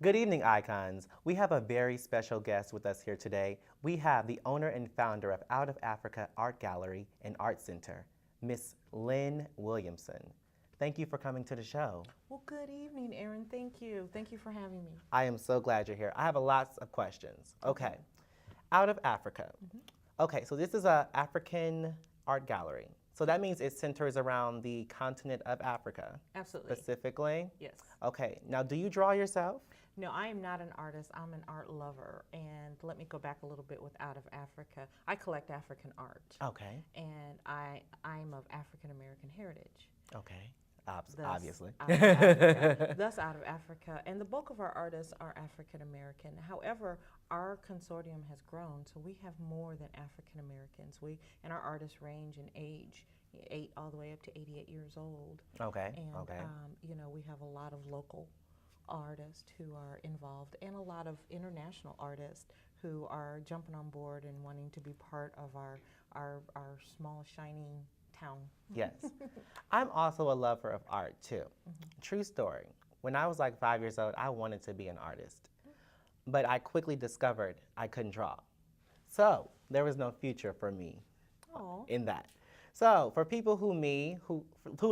Good evening, icons. We have a very special guest with us here today. We have the owner and founder of Out of Africa Art Gallery and Art Center, Miss Lynn Williamson. Thank you for coming to the show. Well, good evening, Erin. Thank you. Thank you for having me. I am so glad you're here. I have lots of questions. Okay. Out of Africa. Okay, so this is an African art gallery. So that means it centers around the continent of Africa. Absolutely. Specifically? Yes. Okay, now do you draw yourself? No, I am not an artist. I'm an art lover. And let me go back a little bit with Out of Africa. I collect African art. Okay. And I'm of African American heritage. Okay. Thus, Obviously. Out of Africa, thus Out of Africa. And the bulk of our artists are African American. However, our consortium has grown, so we have more than African Americans. And our artists range in age, 8 all the way up to 88 years old. Okay. And okay. We have a lot of local artists who are involved and a lot of international artists who are jumping on board and wanting to be part of our small shining town. Yes. I'm also a lover of art too. True story. When I was like 5 years old, I wanted to be an artist. But I quickly discovered I couldn't draw. So there was no future for me in that. So for people who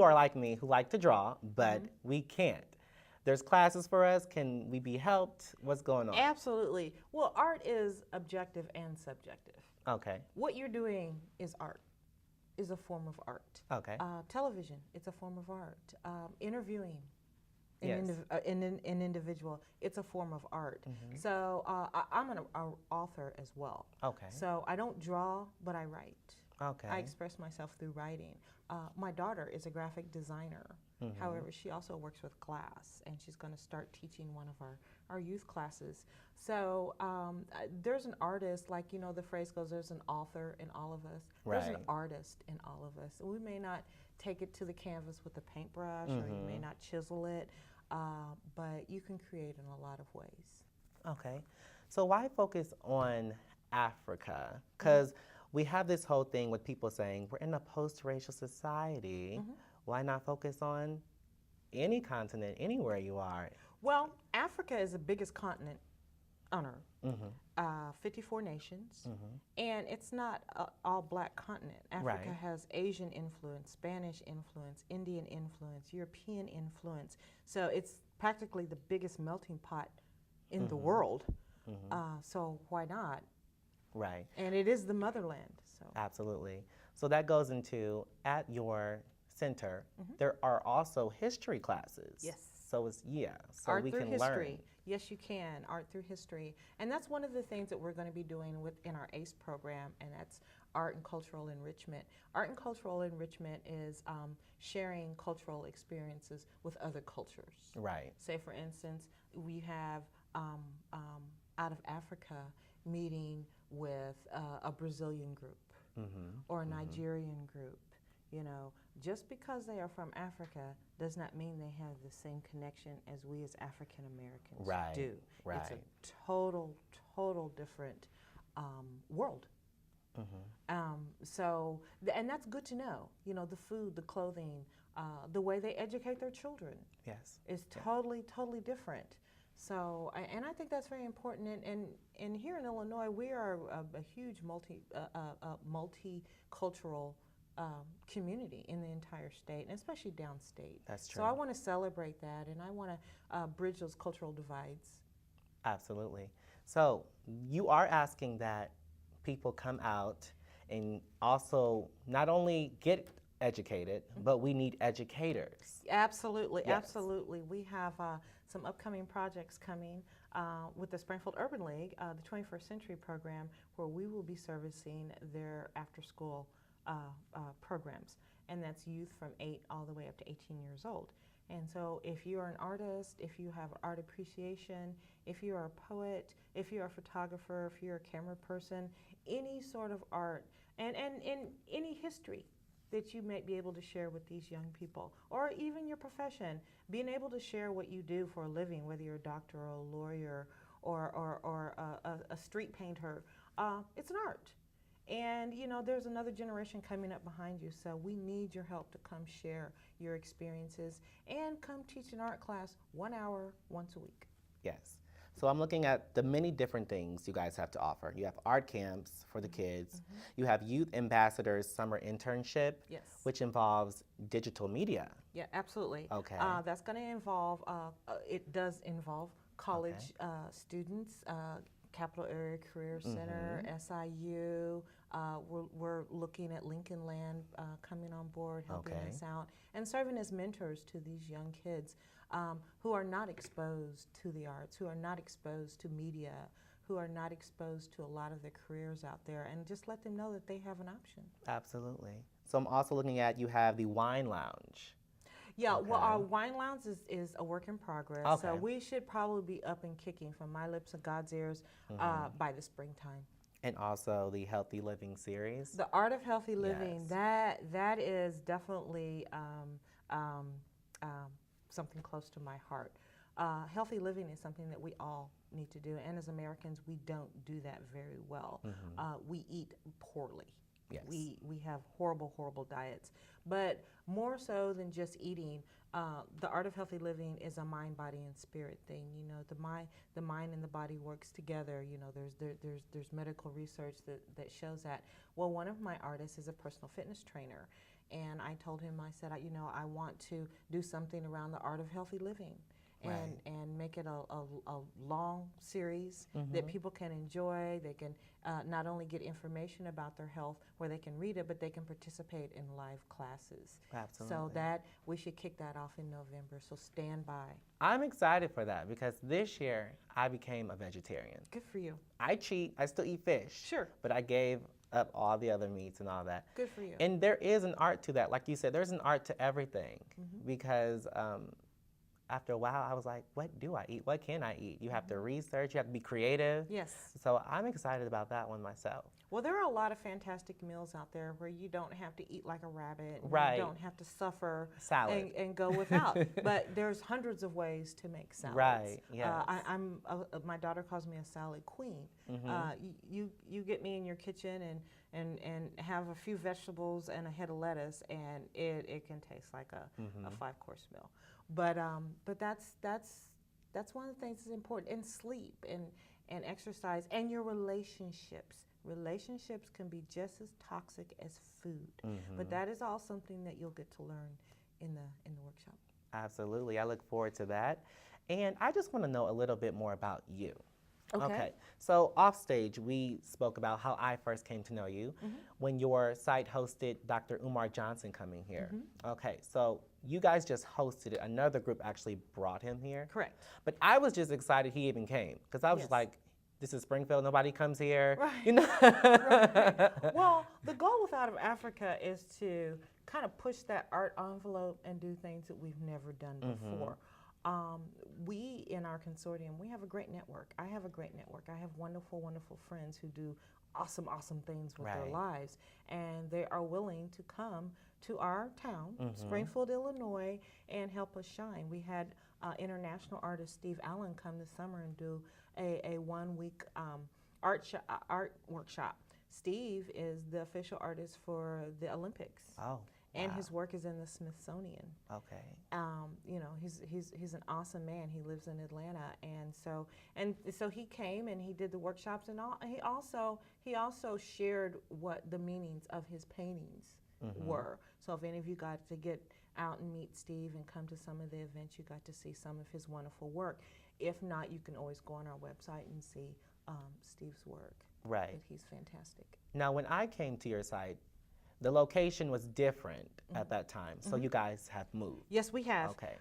are like me, who like to draw, but we can't. There's classes for us. Can we be helped? What's going on? Absolutely. Well, art is objective and subjective. Okay. What you're doing is art, is a form of art. Okay. Television, it's a form of art. Interviewing Yes. an individual, it's a form of art. So I'm an author as well. Okay. So I don't draw, but I write. Okay. I express myself through writing. My daughter is a graphic designer. However, she also works with glass, and she's going to start teaching one of our youth classes. So there's an artist, like, the phrase goes, there's an author in all of us. Right. There's an artist in all of us. We may not take it to the canvas with a paintbrush, or you may not chisel it, but you can create in a lot of ways. Okay. So why focus on Africa? Because we have this whole thing with people saying we're in a post-racial society. Why not focus on any continent, anywhere you are? Well, Africa is the biggest continent on Earth. 54 nations, and it's not an all-black continent. Africa has Asian influence, Spanish influence, Indian influence, European influence. So it's practically the biggest melting pot in the world. So why not? Right. And it is the motherland. So Absolutely. So that goes into, at your center, there are also history classes. Yes. So it's, so art we through can history. learn. Yes, you can. Art through history. And that's one of the things that we're going to be doing within our ACE program, and that's art and cultural enrichment. Art and cultural enrichment is sharing cultural experiences with other cultures. Right. Say, for instance, we have Out of Africa meeting with a Brazilian group or a Nigerian group. Just because they are from Africa does not mean they have the same connection as we as African Americans do. Right. It's a total different world. And that's good to know. The food, the clothing, the way they educate their children is totally different. So, and I think that's very important. And here in Illinois, we are a huge multicultural community in the entire state, and especially downstate. That's true. So I want to celebrate that, and I want to bridge those cultural divides. Absolutely. So you are asking that people come out and also not only get educated, but we need educators. Absolutely, Yes. absolutely. We have some upcoming projects coming with the Springfield Urban League, the 21st Century program, where we will be servicing their after-school programs, and that's youth from 8 all the way up to 18 years old. And so if you are an artist, if you have art appreciation, if you are a poet, if you're a photographer, if you're a camera person, any sort of art, and any history that you might be able to share with these young people, or even your profession, being able to share what you do for a living, whether you're a doctor or a lawyer or a street painter, it's an art. And there's another generation coming up behind you, so we need your help to come share your experiences and come teach an art class 1 hour once a week. Yes. So I'm looking at the many different things you guys have to offer. You have art camps for the kids. You have Youth Ambassadors Summer Internship, Yes. which involves digital media. Yeah, absolutely. Okay. That's going to involve, it does involve college students, Capital Area Career Center, SIU. We're looking at Lincoln Land coming on board, helping us out, and serving as mentors to these young kids who are not exposed to the arts, who are not exposed to media, who are not exposed to a lot of the careers out there, and just let them know that they have an option. Absolutely. So I'm also looking at, you have the Wine Lounge. Yeah, well, our wine lounge is a work in progress. Okay. So we should probably be up and kicking from my lips to God's ears by the springtime. And also the Healthy Living series. The Art of Healthy Living, Yes. that is definitely something close to my heart. Healthy living is something that we all need to do, and as Americans, we don't do that very well. We eat poorly. Yes. We have horrible, horrible diets. But more so than just eating, the Art of Healthy Living is a mind, body, and spirit thing. You know, the mind and the body works together. You know, there's medical research that shows that. Well, one of my artists is a personal fitness trainer, and I told him, I said, you know, I want to do something around the art of healthy living. And make it a long series that people can enjoy. They can not only get information about their health where they can read it, but they can participate in live classes. Absolutely. So that we should kick that off in November, so stand by. I'm excited for that because this year I became a vegetarian. Good for you. I cheat, I still eat fish. Sure. But I gave up all the other meats and all that. Good for you. And there is an art to that. Like you said, there's an art to everything because after a while, I was like, what do I eat? What can I eat? You have to research, you have to be creative. Yes. So I'm excited about that one myself. Well, there are a lot of fantastic meals out there where you don't have to eat like a rabbit. And Right. You don't have to suffer Salad. and go without. But there's hundreds of ways to make salads. Right, yes. My daughter calls me a salad queen. You get me in your kitchen and have a few vegetables and a head of lettuce, and it can taste like a 5-course meal. But that's one of the things that's important. And sleep and exercise and your relationships. Relationships can be just as toxic as food. But that is all something that you'll get to learn in the workshop. Absolutely. I look forward to that. And I just want to know a little bit more about you. Okay. So off stage, we spoke about how I first came to know you when your site hosted Dr. Umar Johnson coming here. Okay, so you guys just hosted it. Another group actually brought him here. Correct. But I was just excited he even came because I was just like, this is Springfield, nobody comes here. Right. You know? Right. Well, the goal with Out of Africa is to kind of push that art envelope and do things that we've never done before. We, in our consortium, we have a great network. I have a great network. I have wonderful, wonderful friends who do awesome, awesome things with their lives. And they are willing to come to our town, Springfield, Illinois, and help us shine. We had international artist Steve Allen come this summer and do a 1-week art workshop. Steve is the official artist for the Olympics. Oh. And his work is in the Smithsonian. Okay. You know, he's an awesome man. He lives in Atlanta, and so he came and he did the workshops, and he also shared what the meanings of his paintings were. So if any of you got to get out and meet Steve and come to some of the events, you got to see some of his wonderful work. If not, you can always go on our website and see Steve's work. Right. But he's fantastic. Now, when I came to your site, the location was different at that time, so you guys have moved. Yes, we have. Okay.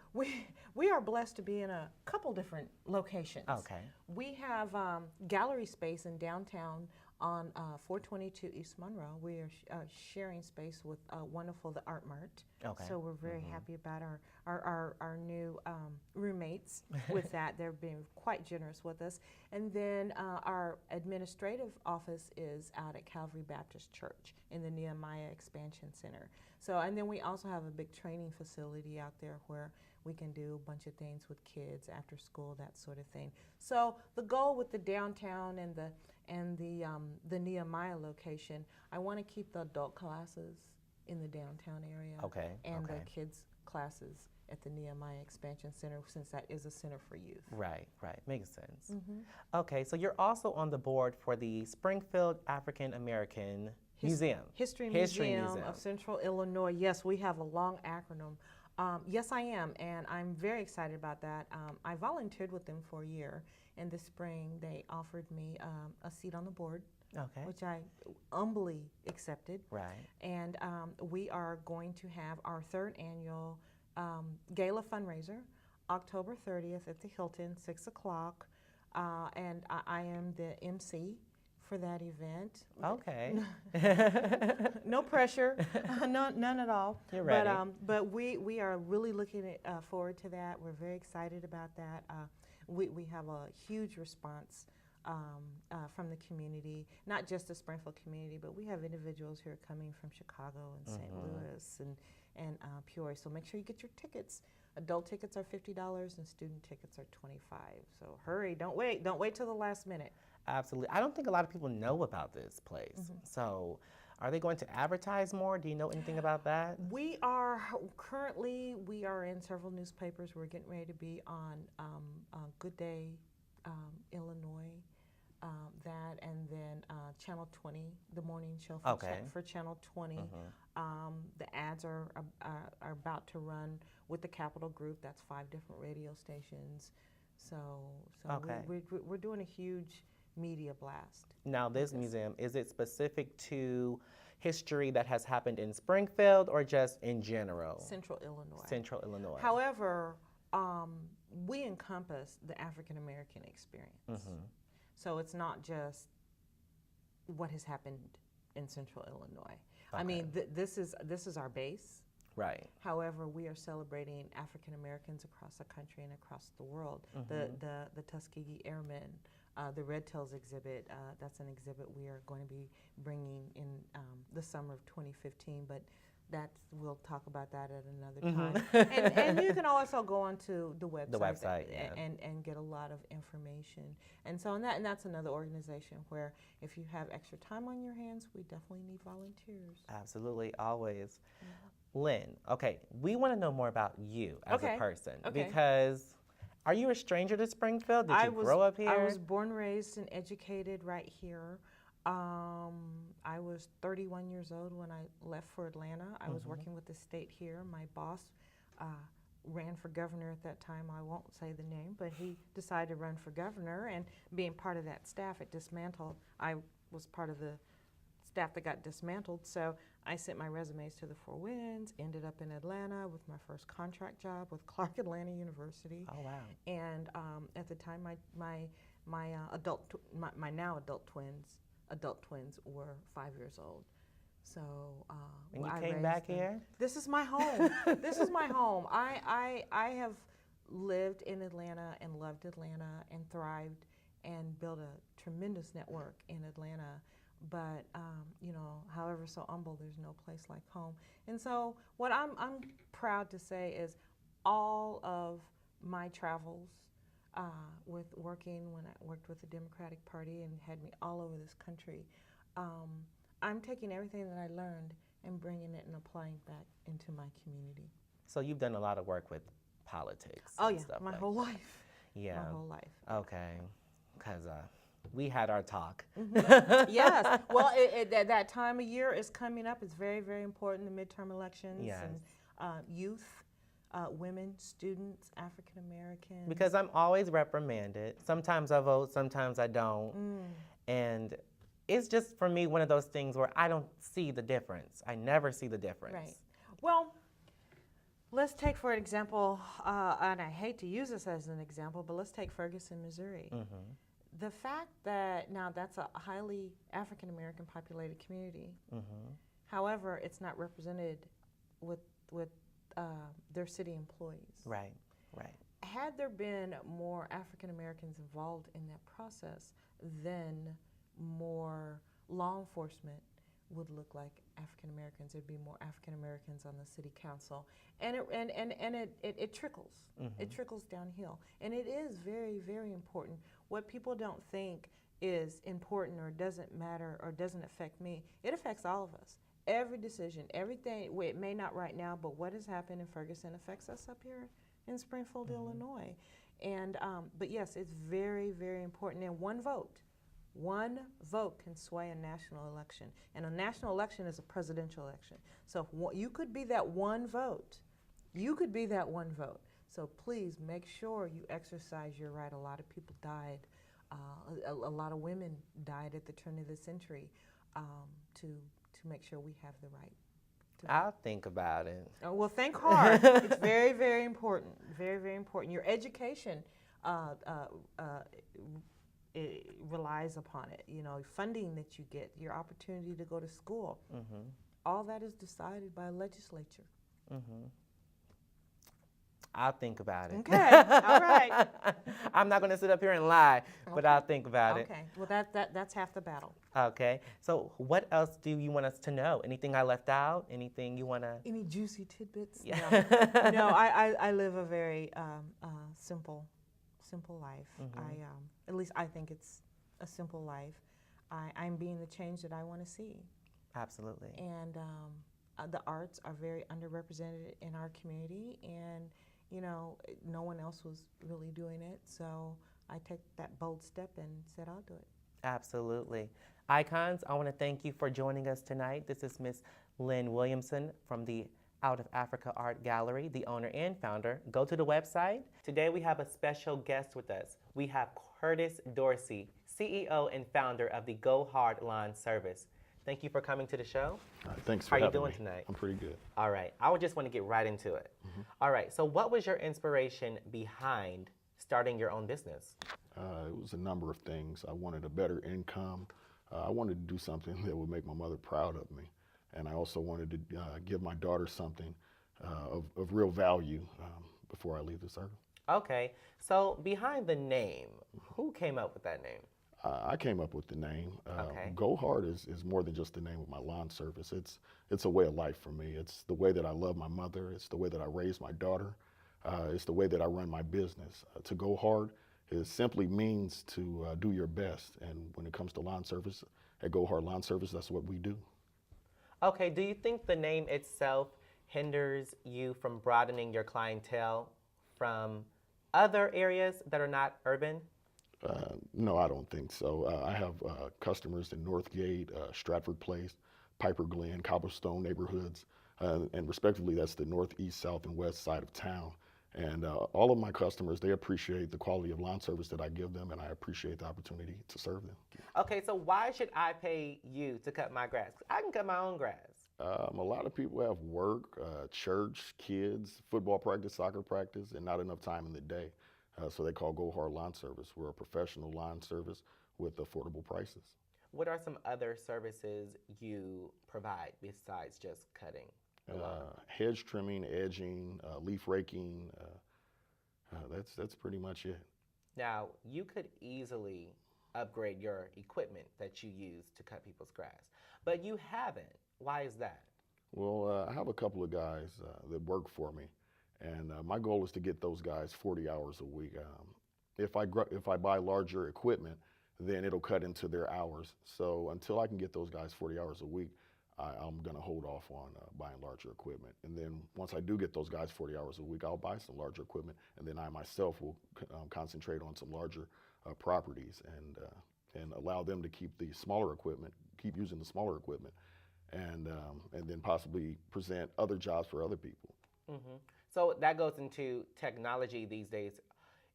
We are blessed to be in a couple different locations. Okay. We have gallery space in downtown on 422 East Monroe. We are sharing space with wonderful the Art Mart. Okay. So we're very happy about our new roommates with that. They're being quite generous with us. And then our administrative office is out at Calvary Baptist Church in the Nehemiah Expansion Center. So, and then we also have a big training facility out there where we can do a bunch of things with kids after school, that sort of thing. So the goal with the downtown and the Nehemiah location, I want to keep the adult classes in the downtown area Okay. and the kids classes at the Nehemiah Expansion Center, since that is a center for youth. Right, right. Makes sense. Okay, so you're also on the board for the Springfield African American Museum. History Museum of Central Illinois. Yes, we have a long acronym. Yes, I am, and I'm very excited about that. I volunteered with them for a year, and this spring they offered me a seat on the board, Okay. which I humbly accepted. Right. And we are going to have our third annual gala fundraiser, October 30th at the Hilton, 6 o'clock, and I am the MC for that event. Okay. No pressure, none at all. You're ready. But we are really looking forward to that. We're very excited about that. We have a huge response from the community, not just the Springfield community, but we have individuals who are coming from Chicago and St. Louis and Peoria. So make sure you get your tickets. Adult tickets are $50 and student tickets are $25. So hurry, don't wait till the last minute. Absolutely. I don't think a lot of people know about this place. So are they going to advertise more? Do you know anything about that? We are in several newspapers. We're getting ready to be on Good Day, Illinois, that, and then Channel 20, the morning show for Channel 20. The ads are about to run with the Capital Group. That's 5 different radio stations. So we're doing a huge media blast. Now, this museum, is it specific to history that has happened in Springfield or just in general? Central Illinois. Central Illinois. However, we encompass the African American experience. So it's not just what has happened in Central Illinois. I mean, this is our base. Right. However, we are celebrating African Americans across the country and across the world. The Tuskegee Airmen, the Red Tails exhibit, that's an exhibit we are going to be bringing in the summer of 2015, but we'll talk about that at another time. And you can also go onto the website, and get a lot of information. And so and that's another organization where if you have extra time on your hands, we definitely need volunteers. Absolutely, always. Lynn, okay, we want to know more about you as a person because are you a stranger to Springfield? Did you grow up here? I was born, raised, and educated right here. I was 31 years old when I left for Atlanta. I was working with the state here. My boss ran for governor at that time. I won't say the name, but he decided to run for governor, and being part of that staff at Dismantle, I was part of the staff that got dismantled. So I sent my resumes to the Four Winds, ended up in Atlanta with my first contract job with Clark Atlanta University. Oh, wow. And at the time, my now adult twins were 5 years old. So and you I came raised back them. here? This is my home. This is my home. I have lived in Atlanta and loved Atlanta and thrived and built a tremendous network in Atlanta. But however so humble, there's no place like home. And so what I'm proud to say is all of my travels with working when I worked with the Democratic Party and had me all over this country, I'm taking everything that I learned and bringing it and applying back into my community. So you've done a lot of work with politics. Oh, and yeah, stuff my like whole life. Yeah. My whole life. Okay. Because we had our talk. Yes. Well, that time of year is coming up. It's very, very important, the midterm elections. Yes. And youth, women, students, African Americans. Because I'm always reprimanded. Sometimes I vote, sometimes I don't. And it's just, for me, one of those things where I don't see the difference. I never see the difference. Right. Well, let's take, for example, and I hate to use this as an example, but let's take Ferguson, Missouri. The fact that now that's a highly African American populated community. However, it's not represented with their city employees. Right, right. Had there been more African Americans involved in that process, then more law enforcement would look like African Americans. There'd be more African Americans on the city council, and it trickles. It trickles downhill, and it is very, very important. What people don't think is important or doesn't matter or doesn't affect me, it affects all of us. every decision, everything, well, it may not right now, but what has happened in Ferguson affects us up here in Springfield, Illinois. And, but yes, it's very, very important. And one vote can sway a national election. And a national election is a presidential election. So if you could be that one vote. You could be that one vote. So please make sure you exercise your right. A lot of people died. A lot of women died at the turn of the century to make sure we have the right. I'll think about it. Oh, well, think hard. It's very, very important. Very, very important. Your education it relies upon it. You know, funding that you get, your opportunity to go to school. All that is decided by a legislature. I'll think about it. Okay, all right. I'm not going to sit up here and lie, but I'll think about it. Okay, well, that's half the battle. Okay, so what else do you want us to know? Anything I left out? Anything you want to? Any juicy tidbits? Yeah. No, I live a very simple life. At least I think it's a simple life. I'm being the change that I want to see. Absolutely. And the arts are very underrepresented in our community, and you know, no one else was really doing it, so I take that bold step and said I'll do it. Absolutely. Icons, I want to thank you for joining us tonight. This is Miss Lynn Williamson from the Out of Africa Art Gallery, the owner and founder. Go to the website. Today we have a special guest with us. We have Curtis Dorsey, CEO and founder of the Go Hard Lawn Service. Thank you for coming to the show. Thanks for having me. How are you doing tonight? I'm pretty good. All right. I would just want to get right into it. All right. So what was your inspiration behind starting your own business? It was a number of things. I wanted a better income. I wanted to do something that would make my mother proud of me. And I also wanted to give my daughter something of real value before I leave this earth. Okay. So behind the name, who came up with that name? I came up with the name. Okay. Go Hard is more than just the name of my lawn service. It's a way of life for me. It's the way that I love my mother. It's the way that I raise my daughter. It's the way that I run my business. To go hard simply means to do your best. And when it comes to lawn service, at Go Hard Lawn Service, that's what we do. Okay. Do you think the name itself hinders you from broadening your clientele from other areas that are not urban? No, I don't think so. I have customers in Northgate, Stratford Place, Piper Glen, Cobblestone neighborhoods, and respectively, that's the northeast, south, and west side of town. And all of my customers, they appreciate the quality of lawn service that I give them, and I appreciate the opportunity to serve them. Okay, so why should I pay you to cut my grass? 'Cause I can cut my own grass. A lot of people have work, church, kids, football practice, soccer practice, and not enough time in the day. So they call Go Hard Lawn Service. We're a professional lawn service with affordable prices. What are some other services you provide besides just cutting the lawn? Hedge trimming, edging, leaf raking. That's pretty much it. Now, you could easily upgrade your equipment that you use to cut people's grass, but you haven't. Why is that? Well, I have a couple of guys that work for me, and my goal is to get those guys 40 hours a week. If I buy larger equipment, then it'll cut into their hours. So until I can get those guys 40 hours a week, I'm going to hold off on buying larger equipment. And then once I do get those guys 40 hours a week, I'll buy some larger equipment, and then I myself will concentrate on some larger properties and allow them to keep the smaller equipment, keep using the smaller equipment, and then possibly present other jobs for other people. So that goes into technology these days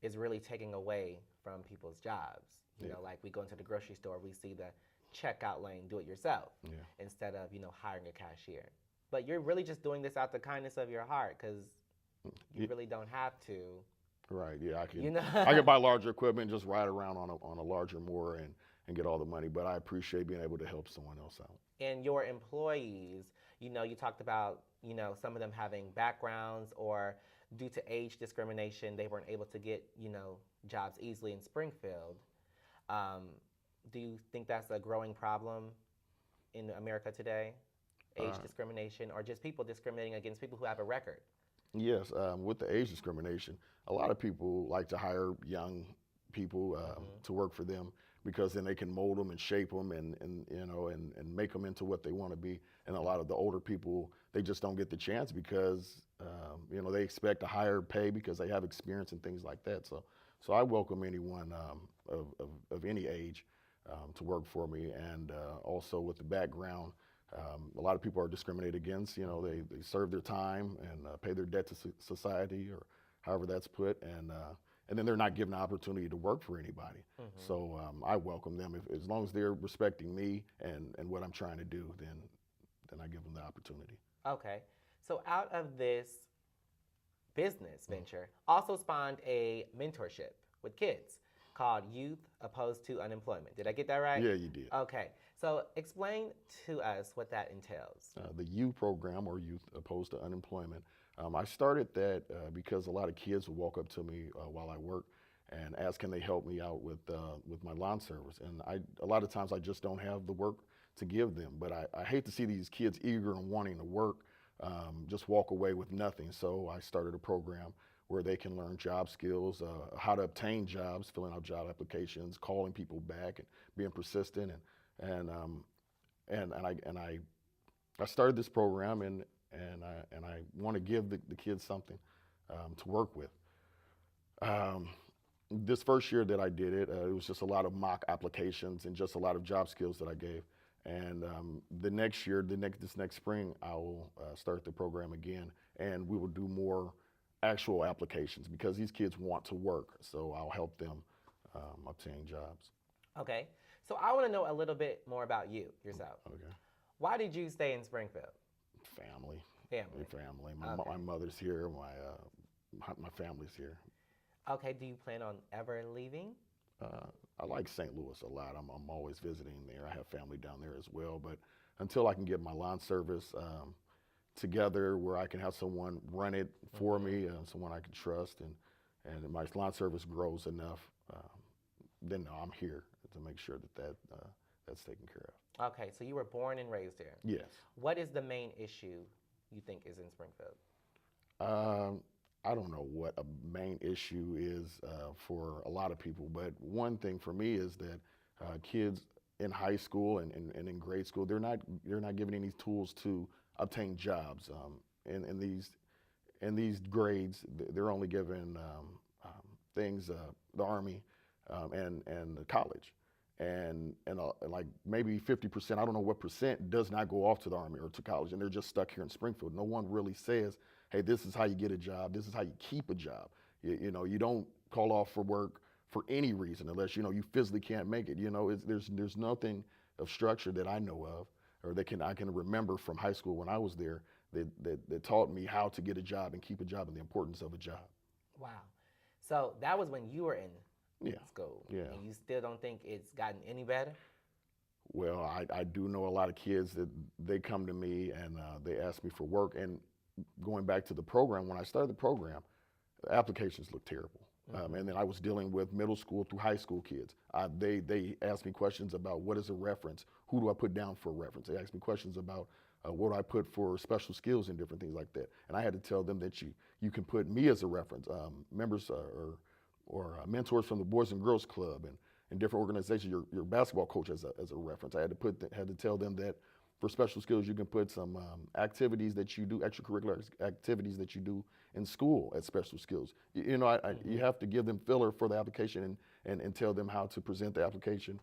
is really taking away from people's jobs. You know, like we go into the grocery store, we see the checkout lane, do it yourself, instead of, hiring a cashier. But you're really just doing this out the kindness of your heart because you really don't have to. Right, yeah, I can I can buy larger equipment, just ride around on a larger mower and get all the money, but I appreciate being able to help someone else out. And your employees, you talked about, some of them having backgrounds or due to age discrimination, they weren't able to get, jobs easily in Springfield. Do you think that's a growing problem in America today? Age discrimination or just people discriminating against people who have a record? Yes, with the age discrimination, a lot of people like to hire young people to work for them because then they can mold them and shape them and you know and make them into what they want to be. And a lot of the older people, they just don't get the chance because you know, they expect a higher pay because they have experience and things like that. So I welcome anyone of any age to work for me, and also with the background. A lot of people are discriminated against. You know, they serve their time and pay their debt to society, or however that's put, and then they're not given the opportunity to work for anybody. So I welcome them as long as they're respecting me and what I'm trying to do. Then I give them the opportunity. Okay. So out of this business venture also spawned a mentorship with kids called Youth Opposed to Unemployment. Did I get that right? Yeah, you did. Okay. So explain to us what that entails. The U program, or Youth Opposed to Unemployment. I started that because a lot of kids would walk up to me while I work and ask, can they help me out with my lawn service? And a lot of times I just don't have the work to give them. But I hate to see these kids eager and wanting to work just walk away with nothing. So I started a program where they can learn job skills, how to obtain jobs, filling out job applications, calling people back, and being persistent. And I started this program, and I want to give the kids something to work with. This first year that I did it, it was just a lot of mock applications and just a lot of job skills that I gave. And the next year, this next spring, I will start the program again, and we will do more actual applications because these kids want to work. So I'll help them obtain jobs. Okay. So I want to know a little bit more about you, yourself. Okay. Why did you stay in Springfield? Family. Family. My mother's here. My family's here. Okay. Do you plan on ever leaving? I like St. Louis a lot. I'm always visiting there. I have family down there as well. But until I can get my lawn service together where I can have someone run it for me, someone I can trust, and my lawn service grows enough, then I'm here to make sure that's taken care of. Okay, so you were born and raised here. Yes. What is the main issue you think is in Springfield? I don't know what a main issue is for a lot of people, but one thing for me is that kids in high school and in grade school, they're not given any tools to obtain jobs. In these grades, they're only given things, the Army and the college. And like maybe 50%, I don't know what percent, does not go off to the Army or to college, and they're just stuck here in Springfield. No one really says, hey, this is how you get a job. This is how you keep a job. You know, you don't call off for work for any reason unless, you know, you physically can't make it. You know, there's nothing of structure that I know of or I can remember from high school when I was there that taught me how to get a job and keep a job and the importance of a job. Wow. So that was when you were in school. Yeah. And you still don't think it's gotten any better? Well, I do know a lot of kids that they come to me and they ask me for work. And going back to the program, when I started the program, the applications looked terrible. And then I was dealing with middle school through high school kids. They asked me questions about what is a reference, who do I put down for a reference. They asked me questions about what do I put for special skills and different things like that. And I had to tell them that you can put me as a reference, members or mentors from the Boys and Girls Club and different organizations, your basketball coach as a reference. I had to tell them that for special skills, you can put some activities that you do, extracurricular activities that you do in school as special skills. You know, you have to give them filler for the application and tell them how to present the application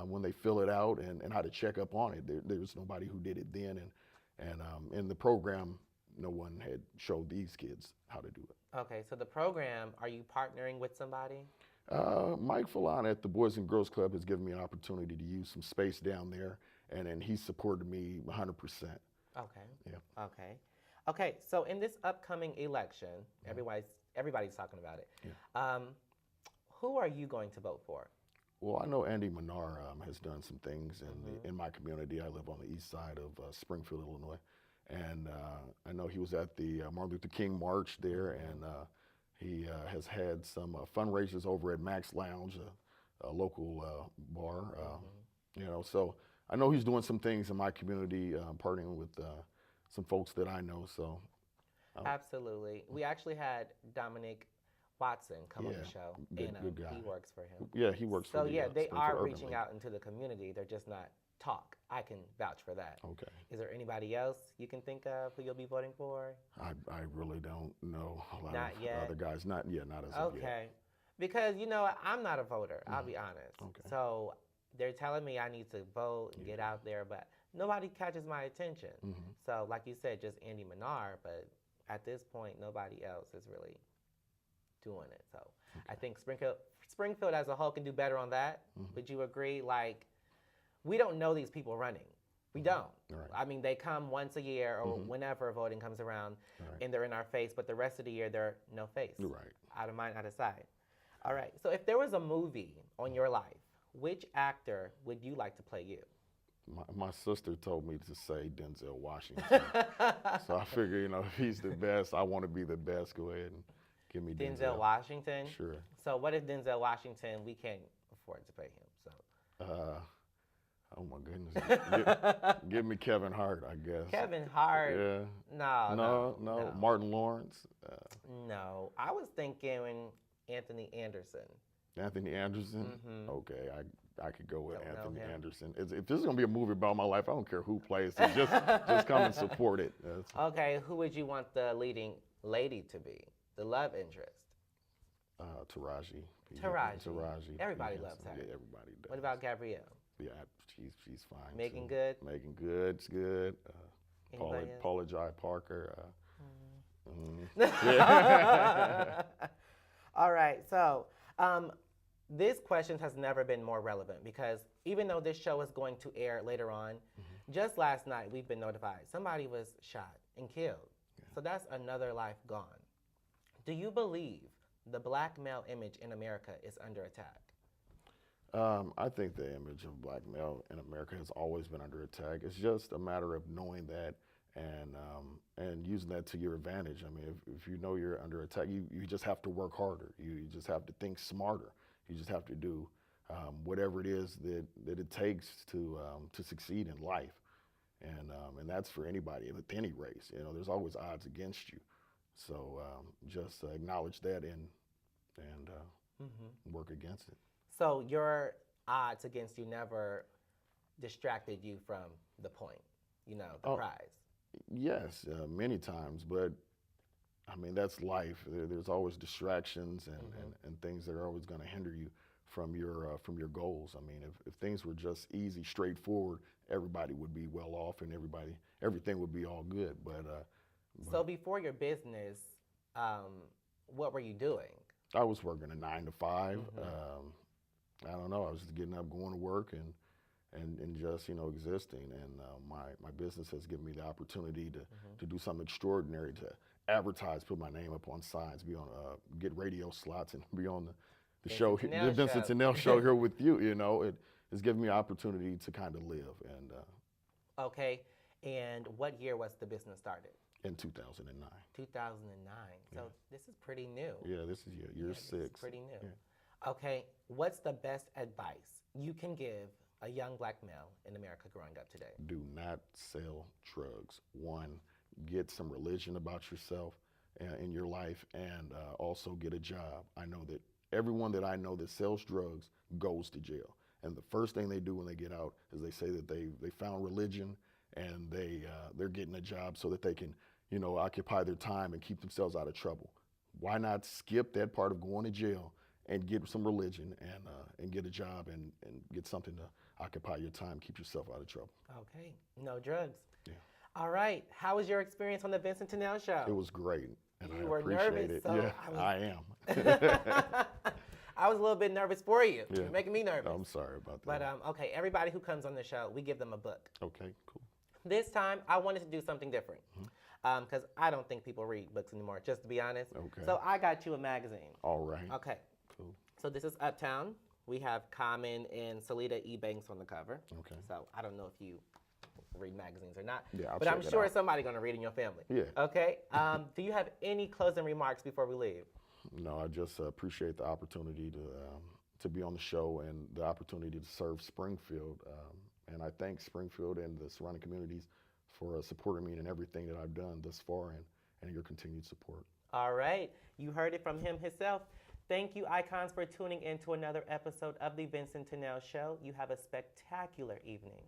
when they fill it out and how to check up on it. There's nobody who did it then, and in the program, no one had showed these kids how to do it. Okay, so the program, are you partnering with somebody? Mike Falana at the Boys and Girls Club has given me an opportunity to use some space down there, and he supported me 100%. Okay. Yeah. Okay, so in this upcoming election, everybody's talking about it. Yeah. Who are you going to vote for? Well, I know Andy Menard has done some things in my community. I live on the east side of Springfield, Illinois. And I know he was at the Martin Luther King March there, and he has had some fundraisers over at Max Lounge, a local bar. You know, so I know he's doing some things in my community, partnering with some folks that I know. So Absolutely. We actually had Dominic Watson come on the Yeah, show, good- and good guy. he works for him. Yeah, he works So for the yeah, they Springfield are Urban reaching League. out into the community. They're just not talk. I can vouch for that. Okay. Is there anybody else you can think of who you'll be voting for? I really don't know a lot Not of yet? other guys. Not as of yet. Okay. Because you know I'm not a voter. I'll be honest. Okay. So they're telling me I need to vote and get out there, but nobody catches my attention. So like you said, just Andy Menard, but at this point, nobody else is really doing it. So I think Springfield as a whole can do better on that. Would you agree? Like, we don't know these people running. We don't. Right. I mean, they come once a year or whenever voting comes around, Right. and they're in our face, but the rest of the year, they're no face. Right. Out of mind, out of sight. All right. So if there was a movie on your life, which actor would you like to play you? My sister told me to say Denzel Washington. So I figure, if he's the best, I want to be the best. Go ahead and give me Denzel Washington? Sure. So what if Denzel Washington, we can't afford to pay him? So Oh my goodness. Give me Kevin Hart, I guess. Kevin Hart? Yeah. No. Martin Lawrence. No. I was thinking Anthony Anderson. Anthony Anderson. Okay, I could go with Don't know Anthony him. Anderson. If this is gonna be a movie about my life, I don't care who plays it. Just come and support it. Okay, who would you want the leading lady to be? The love interest? Taraji. Taraji. Everybody Yes, loves her. Yeah, everybody does. What about Gabrielle? Yeah, she's fine. Making too. good? Making good's good. Anybody else? Paula Jai Parker. All right, so this question has never been more relevant because even though this show is going to air later on, just last night we've been notified somebody was shot and killed. So that's another life gone. Do you believe the black male image in America is under attack? I think the image of black male in America has always been under attack. It's just a matter of knowing that and using that to your advantage. I mean, if you know you're under attack, you just have to work harder. You just have to think smarter. You just have to do whatever it is that it takes to succeed in life. And that's for anybody with any race. There's always odds against you. So just acknowledge that and work against it. So your odds against you never distracted you from the point, the prize? Yes, many times, but I mean, that's life. There's always distractions and things that are always going to hinder you from your goals. I mean, if things were just easy, straightforward, everybody would be well off and everything would be all good. So before your business, what were you doing? I was working a 9 to 5. I don't know. I was just getting up, going to work, and just existing. And my business has given me the opportunity to do something extraordinary, to advertise, put my name up on signs, be on get radio slots, and be on the show, the Vincent-Tennell show here with you. It has given me an opportunity to kind of live. And okay. And what year was the business started? In 2009. 2009. So this is pretty new. Yeah, this is year 6. This is pretty new. Yeah. Okay, what's the best advice you can give a young black male in America growing up today? Do not sell drugs. 1, get some religion about yourself in your life, and also get a job. I know that everyone that I know that sells drugs goes to jail. And the first thing they do when they get out is they say that they found religion and they're getting a job so that they can occupy their time and keep themselves out of trouble. Why not skip that part of going to jail and get some religion and get a job and get something to occupy your time, keep yourself out of trouble. Okay, no drugs. Yeah. All right, how was your experience on the Vincent-Tennell show? It was great, and You I were appreciate nervous, it. so Yeah, I am. I was a little bit nervous for you. Yeah. You're making me nervous. I'm sorry about that. But okay, everybody who comes on the show, we give them a book. Okay, cool. This time, I wanted to do something different because I don't think people read books anymore, just to be honest. Okay. So I got you a magazine. All right. Okay. Cool. So this is Uptown. We have Common and Salida E. Banks on the cover. Okay. So I don't know if you read magazines or not. Yeah, I'll but check I'm it sure out. somebody's going to read in your family. Yeah. Okay. Do you have any closing remarks before we leave? No, I just appreciate the opportunity to be on the show and the opportunity to serve Springfield. And I thank Springfield and the surrounding communities for supporting me in everything that I've done thus far and your continued support. All right, you heard it from him himself. Thank you, icons, for tuning in to another episode of the Vincent-Tennell Show. You have a spectacular evening.